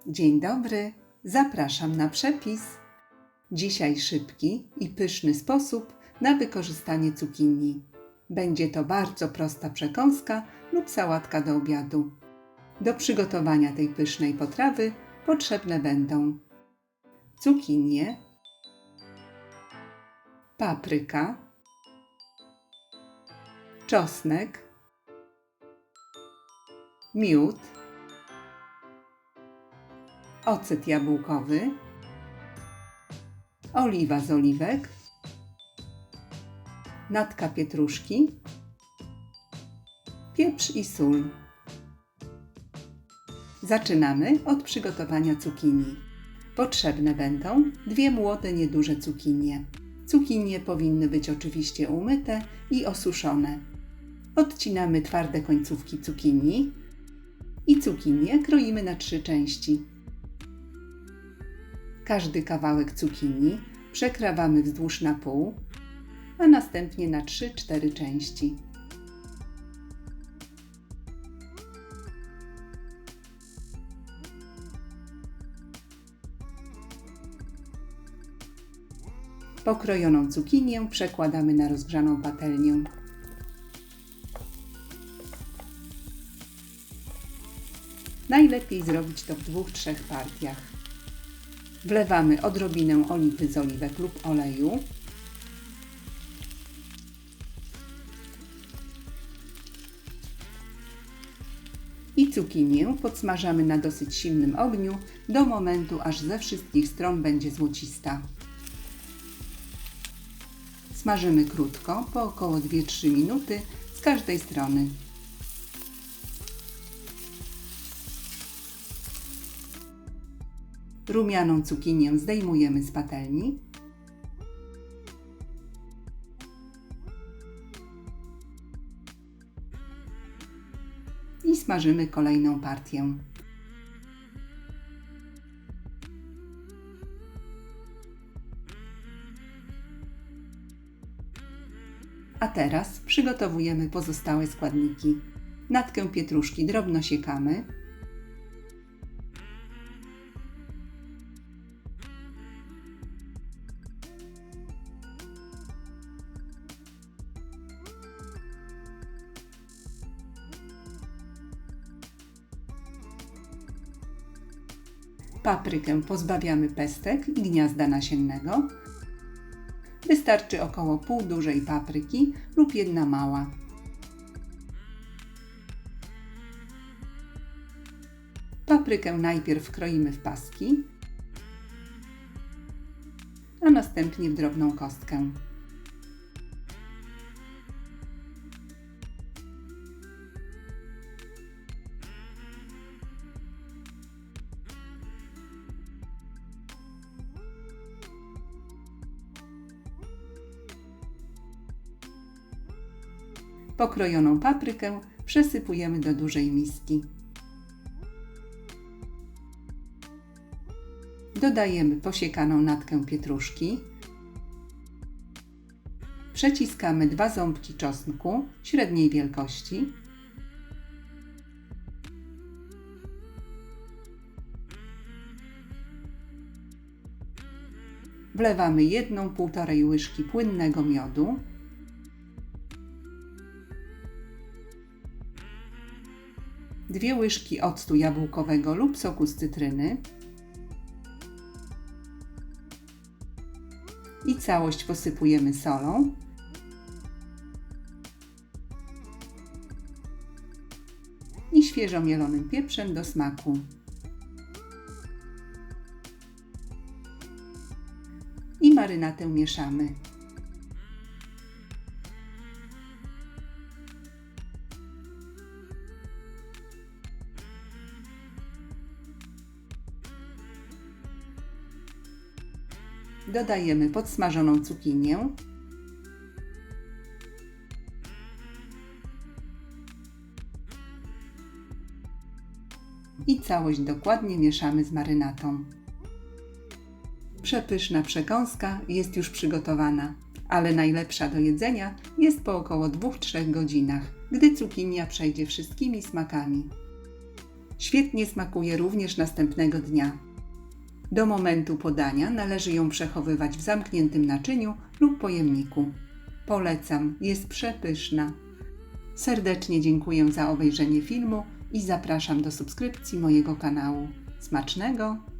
Dzień dobry, zapraszam na przepis. Dzisiaj szybki i pyszny sposób na wykorzystanie cukinii. Będzie to bardzo prosta przekąska lub sałatka do obiadu. Do przygotowania tej pysznej potrawy potrzebne będą cukinie, papryka, czosnek, miód, ocet jabłkowy, oliwa z oliwek, natka pietruszki, pieprz i sól. Zaczynamy od przygotowania cukinii. Potrzebne będą 2 młode, nieduże cukinie. Cukinie powinny być oczywiście umyte i osuszone. Odcinamy twarde końcówki cukinii i cukinię kroimy na 3 części. Każdy kawałek cukinii przekrawamy wzdłuż na pół, a następnie na 3-4 części. Pokrojoną cukinię przekładamy na rozgrzaną patelnię. Najlepiej zrobić to w 2-3 partiach. Wlewamy odrobinę oliwy z oliwek lub oleju. I cukinię podsmażamy na dosyć silnym ogniu do momentu, aż ze wszystkich stron będzie złocista. Smażymy krótko, po około 2-3 minuty z każdej strony. Rumianą cukinię zdejmujemy z patelni. I smażymy kolejną partię. A teraz przygotowujemy pozostałe składniki. Natkę pietruszki drobno siekamy. Paprykę pozbawiamy pestek i gniazda nasiennego. Wystarczy około pół dużej papryki lub 1 mała. Paprykę najpierw kroimy w paski, a następnie w drobną kostkę. Pokrojoną paprykę przesypujemy do dużej miski. Dodajemy posiekaną natkę pietruszki. Przeciskamy 2 ząbki czosnku średniej wielkości. Wlewamy 1,5 łyżki płynnego miodu. 2 łyżki octu jabłkowego lub soku z cytryny i całość posypujemy solą. I świeżo mielonym pieprzem do smaku. I marynatę mieszamy. Dodajemy podsmażoną cukinię i całość dokładnie mieszamy z marynatą. Przepyszna przekąska jest już przygotowana, ale najlepsza do jedzenia jest po około 2-3 godzinach, gdy cukinia przejdzie wszystkimi smakami. Świetnie smakuje również następnego dnia. Do momentu podania należy ją przechowywać w zamkniętym naczyniu lub pojemniku. Polecam, jest przepyszna. Serdecznie dziękuję za obejrzenie filmu i zapraszam do subskrypcji mojego kanału. Smacznego!